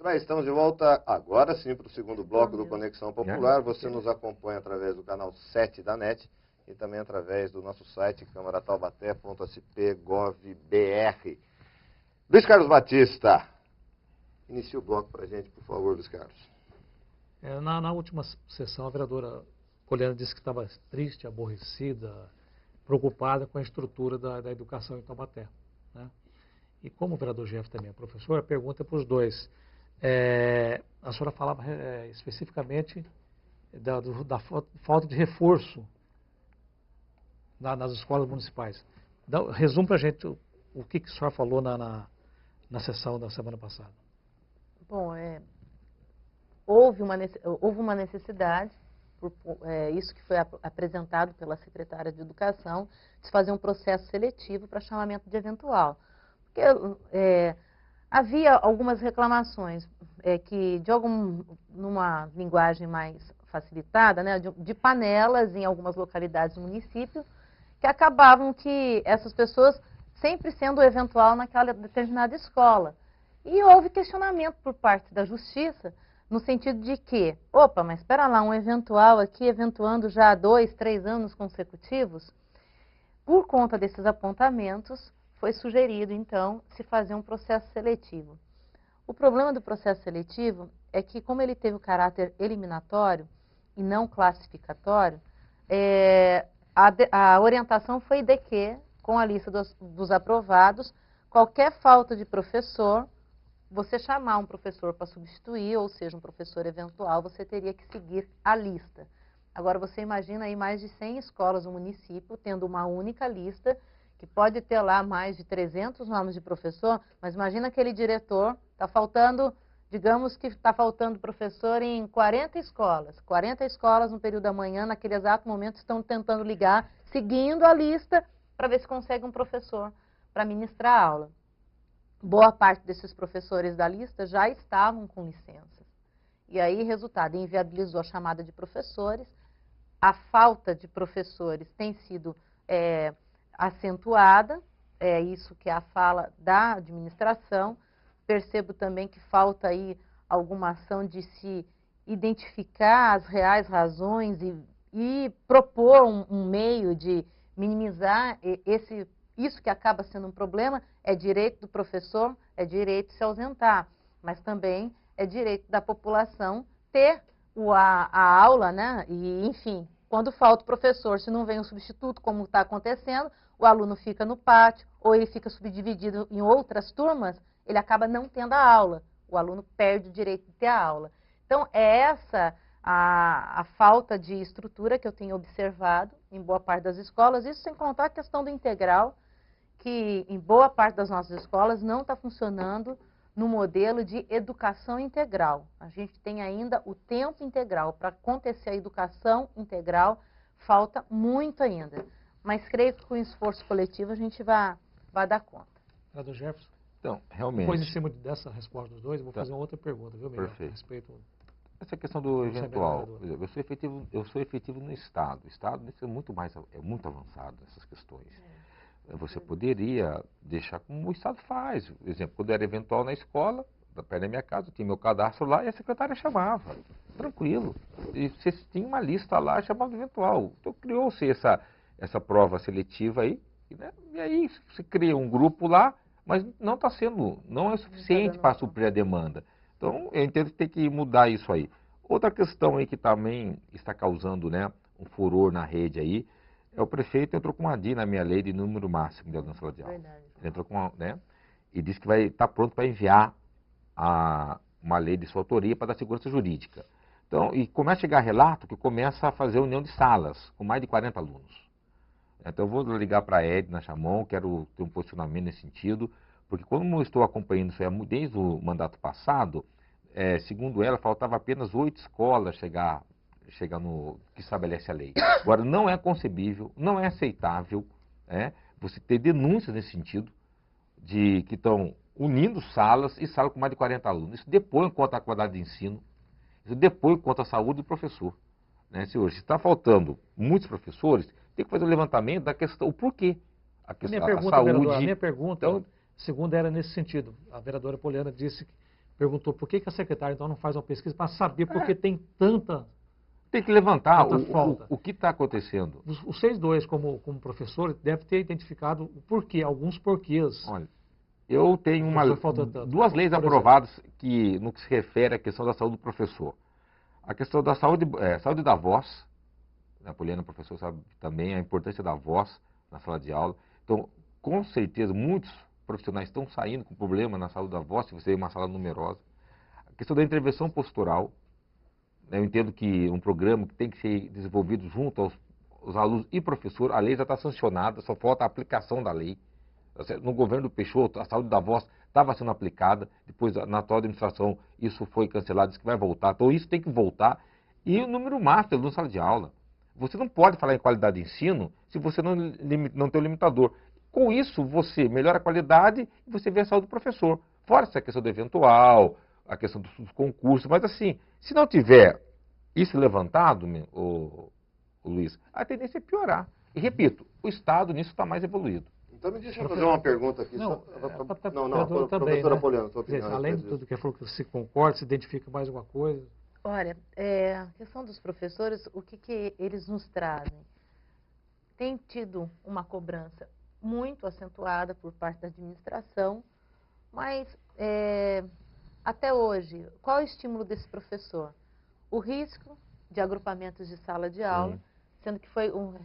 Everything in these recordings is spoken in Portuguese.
Muito bem, estamos de volta agora sim para o segundo bloco do Conexão Popular. Você nos acompanha através do canal 7 da NET e também através do nosso site câmarataubaté.sp.gov.br. Luiz Carlos Batista, inicie o bloco para a gente, por favor, Luiz Carlos. Na última sessão, a vereadora Poliana disse que estava triste, aborrecida, preocupada com a estrutura da educação em Taubaté, né? E como o vereador Jeff também é professor, a pergunta é para os dois. A senhora falava especificamente da falta de reforço nas escolas municipais. Resume para a gente o que a senhora falou na sessão da semana passada. Bom, houve uma necessidade, isso que foi apresentado pela secretária de Educação, de fazer um processo seletivo para chamamento de eventual. Porque havia algumas reclamações que, numa linguagem mais facilitada, né, de panelas em algumas localidades do município, que acabavam que essas pessoas sempre sendo eventual naquela determinada escola. E houve questionamento por parte da Justiça, no sentido de que, opa, mas espera lá, um eventual aqui, eventuando já há 2, 3 anos consecutivos. Por conta desses apontamentos, foi sugerido, então, se fazer um processo seletivo. O problema do processo seletivo é que, como ele teve o caráter eliminatório e não classificatório, a orientação foi de que, com a lista dos aprovados, qualquer falta de professor, você chamar um professor para substituir, ou seja, um professor eventual, você teria que seguir a lista. Agora, você imagina aí mais de 100 escolas no município, tendo uma única lista, que pode ter lá mais de 300 nomes de professor, mas imagina aquele diretor, está faltando, digamos que está faltando professor em 40 escolas. 40 escolas no período da manhã, naquele exato momento, estão tentando ligar, seguindo a lista, para ver se consegue um professor para ministrar a aula. Boa parte desses professores da lista já estavam com licenças. E aí, resultado, inviabilizou a chamada de professores. A falta de professores tem sido acentuada, é isso que é a fala da administração. Percebo também que falta aí alguma ação de se identificar as reais razões e propor um meio de minimizar isso que acaba sendo um problema. É direito do professor, é direito de se ausentar, mas também é direito da população ter a aula, né? E, enfim, quando falta o professor, se não vem um substituto, como está acontecendo, o aluno fica no pátio, ou ele fica subdividido em outras turmas, ele acaba não tendo a aula. O aluno perde o direito de ter a aula. Então, é essa a falta de estrutura que eu tenho observado em boa parte das escolas, isso sem contar a questão do integral, que em boa parte das nossas escolas não está funcionando no modelo de educação integral. A gente tem ainda o tempo integral. Para acontecer a educação integral, falta muito ainda. Mas creio que com o esforço coletivo a gente vai dar conta. Vereador Jefferson? Então, realmente... Depois, em cima dessa resposta dos dois, eu vou fazer uma outra pergunta, viu, Miguel? Perfeito. A respeito... Essa questão do eventual, eu sou efetivo no Estado. O Estado é muito avançado nessas questões. Você poderia deixar como o Estado faz. Por exemplo, quando era eventual na escola, perto da minha casa, eu tinha meu cadastro lá e a secretária chamava. Tranquilo. E você tinha uma lista lá chamada eventual. Então criou-se essa prova seletiva aí, né? E aí você cria um grupo lá, mas não é suficiente para suprir a demanda. Então eu entendo que tem que mudar isso aí. Outra questão aí que também está causando, né, um furor na rede aí, o prefeito entrou com uma DI na minha lei de número máximo de aluno na sala de aula. Verdade. Ele entrou com né, e disse que vai estar pronto para enviar uma lei de sua autoria para dar segurança jurídica. Então, e começa a chegar relato que começa a fazer união de salas com mais de 40 alunos. Então eu vou ligar para a Edna Chamon, quero ter um posicionamento nesse sentido, porque quando eu estou acompanhando isso aí desde o mandato passado, segundo ela, faltava apenas 8 escolas chegar no que estabelece a lei. Agora, não é concebível, não é aceitável você ter denúncias nesse sentido, de que estão unindo salas e salas com mais de 40 alunos. Isso depõe contra a qualidade de ensino, isso depõe contra a saúde do professor. Né? Se hoje está faltando muitos professores, tem que fazer o levantamento da questão, o porquê. A minha pergunta, então, segunda era nesse sentido. A vereadora Poliana disse perguntou por que a secretária então não faz uma pesquisa para saber por que tem tanta... Tem que levantar falta. o que está acontecendo. Vocês dois, como professores, devem ter identificado o porquê, alguns porquês. Olha, eu tenho duas leis aprovadas que, no que se refere à questão da saúde do professor. A questão da saúde da voz, a Poliana, professor, sabe também a importância da voz na sala de aula. Então, com certeza, muitos profissionais estão saindo com problema na saúde da voz, se você tem uma sala numerosa. A questão da intervenção postural. Eu entendo que um programa que tem que ser desenvolvido junto aos alunos e professor, a lei já está sancionada, só falta a aplicação da lei. No governo do Peixoto, a saúde da voz estava sendo aplicada, depois na atual administração isso foi cancelado, disse que vai voltar. Então isso tem que voltar. E o número máximo na sala de aula. Você não pode falar em qualidade de ensino se você não tem o limitador. Com isso, você melhora a qualidade e você vê a saúde do professor. Fora essa questão do eventual, a questão dos concursos, mas assim, se não tiver isso levantado, o Luiz, a tendência é piorar. E repito, o Estado nisso está mais evoluído. Então me deixa eu fazer uma pergunta aqui. Professora Poliana, tua opinião. Além de tudo que falou que se concorda, se identifica mais alguma coisa? Olha, a questão dos professores, o que eles nos trazem? Tem tido uma cobrança muito acentuada por parte da administração, mas até hoje, qual é o estímulo desse professor? O risco de agrupamentos de sala de aula, sendo que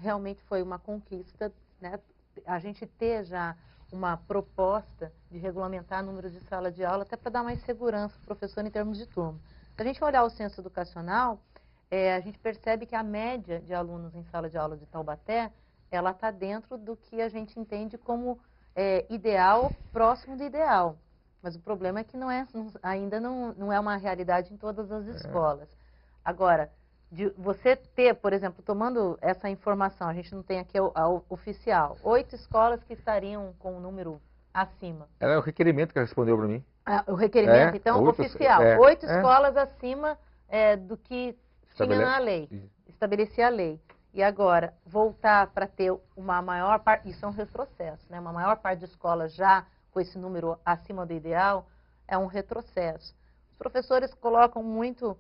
realmente foi uma conquista, né? A gente ter já uma proposta de regulamentar número de sala de aula, até para dar mais segurança para o professor em termos de turma. Se a gente olhar o censo educacional, a gente percebe que a média de alunos em sala de aula de Taubaté, ela está dentro do que a gente entende como ideal, próximo do ideal. Mas o problema é que ainda não é uma realidade em todas as escolas. Agora, de você ter, por exemplo, tomando essa informação, a gente não tem aqui a oficial, 8 escolas que estariam com o número acima. É o requerimento que respondeu para mim. O requerimento, então, oficial. 8 escolas acima do que tinha na lei, estabelecia a lei. E agora, voltar para ter uma maior parte, isso é um retrocesso, né? Uma maior parte de escolas já com esse número acima do ideal, é um retrocesso. Os professores colocam muito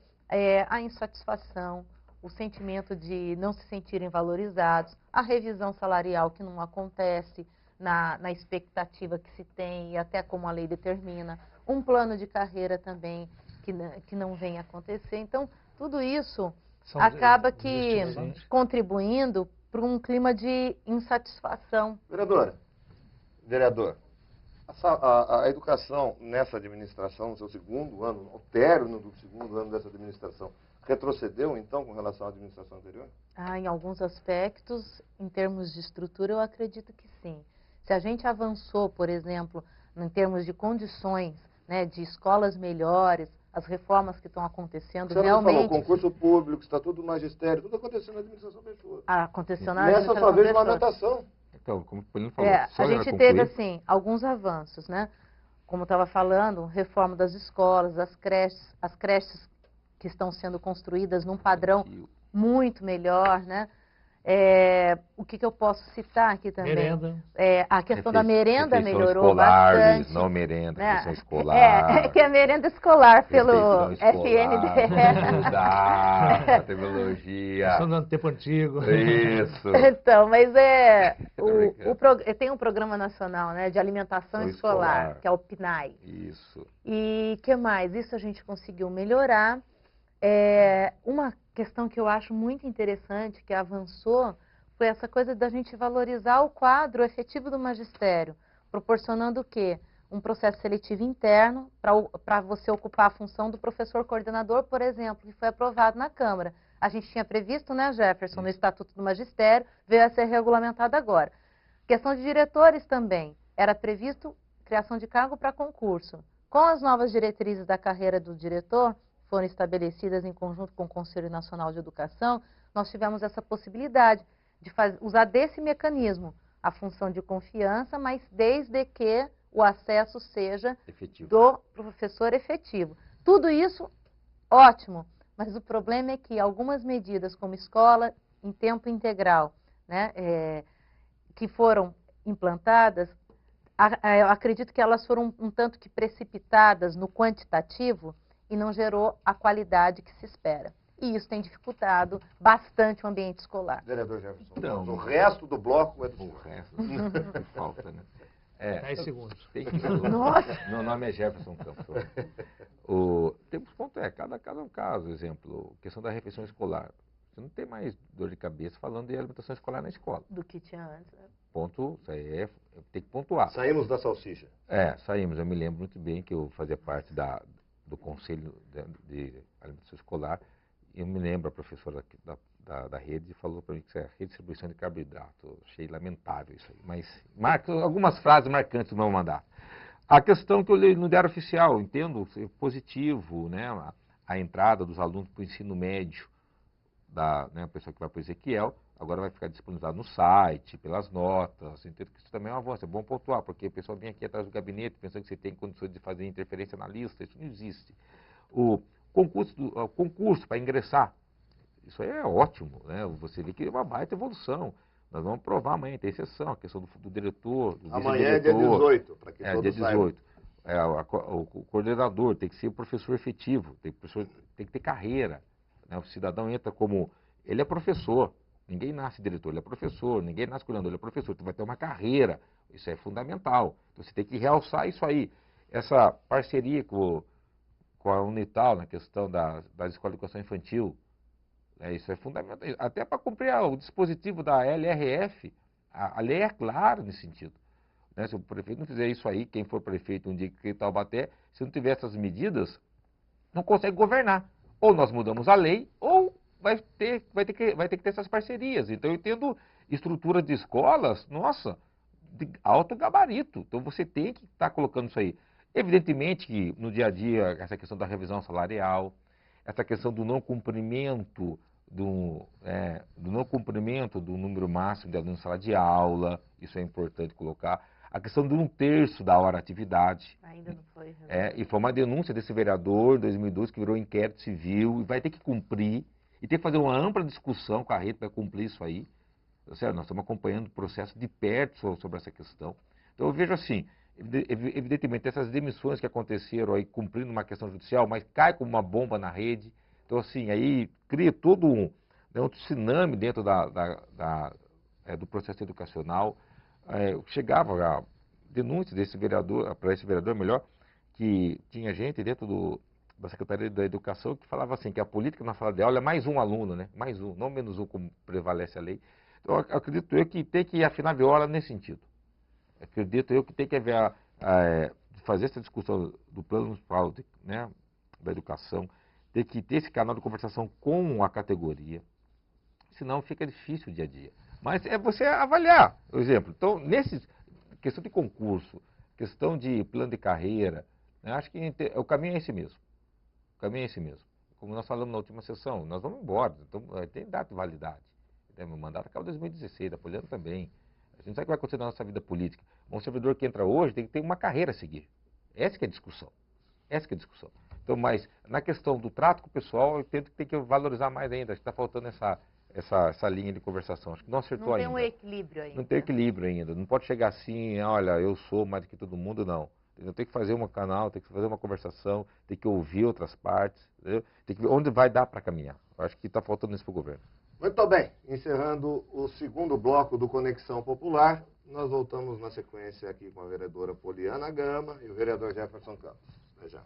a insatisfação, o sentimento de não se sentirem valorizados, a revisão salarial que não acontece na expectativa que se tem e até como a lei determina, um plano de carreira também que não vem acontecer. Então, tudo isso acaba que contribuindo para um clima de insatisfação. Vereador, a educação nessa administração, no seu segundo ano, ao término do segundo ano dessa administração, retrocedeu, então, com relação à administração anterior? Em alguns aspectos, em termos de estrutura, eu acredito que sim. Se a gente avançou, por exemplo, em termos de condições, né, de escolas melhores, as reformas que estão acontecendo realmente... Você falou, concurso público, estatuto do magistério, tudo aconteceu na administração Peixoto. Aconteceu na administração Nessa sua vez, lamentação. Então, como o Polino falou, a gente teve, assim, alguns avanços, né? Como eu estava falando, reforma das escolas, as creches que estão sendo construídas num padrão muito melhor, né? O que eu posso citar aqui também? Merenda. A questão da merenda melhorou escolares, bastante. Não merenda, né? refeição escolar. Que é merenda escolar pelo FNDE. Da tecnologia. Só no tempo antigo. Isso. Então, mas tem um programa nacional, né, de alimentação escolar, que é o PNAE. Isso. E que mais? Isso a gente conseguiu melhorar. Uma questão que eu acho muito interessante, que avançou, foi essa coisa da gente valorizar o quadro efetivo do magistério, proporcionando o quê? Um processo seletivo interno para você ocupar a função do professor coordenador, por exemplo, que foi aprovado na Câmara. A gente tinha previsto, né, Jefferson, no Estatuto do Magistério, veio a ser regulamentado agora. Questão de diretores também, era previsto criação de cargo para concurso. Com as novas diretrizes da carreira do diretor, foram estabelecidas em conjunto com o Conselho Nacional de Educação, nós tivemos essa possibilidade de usar desse mecanismo a função de confiança, mas desde que o acesso seja do professor efetivo. Tudo isso, ótimo, mas o problema é que algumas medidas, como escola em tempo integral, né, que foram implantadas, eu acredito que elas foram um tanto que precipitadas no quantitativo e não gerou a qualidade que se espera. E isso tem dificultado bastante o ambiente escolar. Vereador Jefferson, Não, o resto do bloco é do O senhor. resto que falta, né? 10 segundos. Nossa! Meu nome é Jefferson Campos. Temos ponto, cada caso é um caso. Exemplo, questão da refeição escolar. Você não tem mais dor de cabeça falando de alimentação escolar na escola. Do que tinha antes, né? Ponto, isso aí tem que pontuar. Saímos da salsicha. Saímos. Eu me lembro muito bem que eu fazia parte do Conselho de Alimentação Escolar. Eu me lembro, a professora da rede falou para mim que isso é redistribuição de carboidrato. Eu achei lamentável isso aí. Mas algumas frases marcantes do meu mandato. A questão que eu li no Diário Oficial, eu entendo, positivo, né? A entrada dos alunos para o ensino médio, a pessoa que vai para o Ezequiel, agora vai ficar disponibilizado no site, pelas notas. Entendo que isso também é um avanço, é bom pontuar, porque o pessoal vem aqui atrás do gabinete pensando que você tem condições de fazer interferência na lista, isso não existe. O concurso para ingressar, isso aí é ótimo, né? Você vê que é uma baita evolução. Nós vamos provar amanhã, tem sessão, a questão do diretor, do Amanhã é dia 18, para que todos dia 18. saibam. O coordenador tem que ser o professor efetivo, tem que ter carreira. Né? O cidadão entra como... Ele é professor, ninguém nasce diretor, ele é professor, ninguém nasce coordenador, ele é professor, então vai ter uma carreira, isso é fundamental. Então você tem que realçar isso aí. Essa parceria com a Unital na questão das escolas de educação infantil, isso é fundamental, até para cumprir o dispositivo da LRF, a lei é clara nesse sentido. Né? Se o prefeito não fizer isso aí, quem for prefeito um dia que Taubaté, se não tiver essas medidas, não consegue governar. Ou nós mudamos a lei, ou vai ter que ter essas parcerias. Então eu entendo estrutura de escolas, nossa, de alto gabarito. Então você tem que estar colocando isso aí. Evidentemente que no dia a dia, essa questão da revisão salarial, essa questão do não cumprimento do número máximo de alunos em sala de aula, isso é importante colocar. A questão de 1/3 da hora atividade. Ainda não foi. E foi uma denúncia desse vereador em 2012 que virou inquérito civil e vai ter que cumprir e tem que fazer uma ampla discussão com a rede para cumprir isso aí. Certo? Nós estamos acompanhando o processo de perto sobre essa questão. Então eu vejo assim, evidentemente essas demissões que aconteceram aí cumprindo uma questão judicial, mas cai como uma bomba na rede. Então assim, aí cria todo um tsunami dentro do processo educacional. Chegava a denúncia desse vereador, para esse vereador melhor, que tinha gente dentro da Secretaria da Educação que falava assim, que a política na sala de aula é mais um aluno, né? Mais um, não menos um, como prevalece a lei. Então, acredito eu que tem que afinar a viola nesse sentido. Acredito eu que tem que haver, fazer essa discussão do plano municipal, né, da educação, tem que ter esse canal de conversação com a categoria, senão fica difícil o dia a dia. Mas é você avaliar, por exemplo. Então, questão de concurso, questão de plano de carreira, né, acho que o caminho é esse mesmo. O caminho é esse mesmo. Como nós falamos na última sessão, nós vamos embora, então tem data de validade. Meu mandato acaba em 2016, apoiando também. A gente não sabe o que vai acontecer na nossa vida política. Um servidor que entra hoje tem que ter uma carreira a seguir. Essa que é a discussão. Essa que é a discussão. Então, mas na questão do trato com o pessoal, eu tento que tem que valorizar mais ainda. Acho que está faltando essa linha de conversação. Acho que não acertou ainda. Não tem um equilíbrio ainda. Não tem equilíbrio ainda. Não pode chegar assim, olha, eu sou mais do que todo mundo, não. Tem que fazer um canal, tem que fazer uma conversação, tem que ouvir outras partes, entendeu? Tem que ver onde vai dar para caminhar. Eu acho que está faltando isso para o governo. Muito bem, encerrando o segundo bloco do Conexão Popular, nós voltamos na sequência aqui com a vereadora Poliana Gama e o vereador Jefferson Campos. Até já.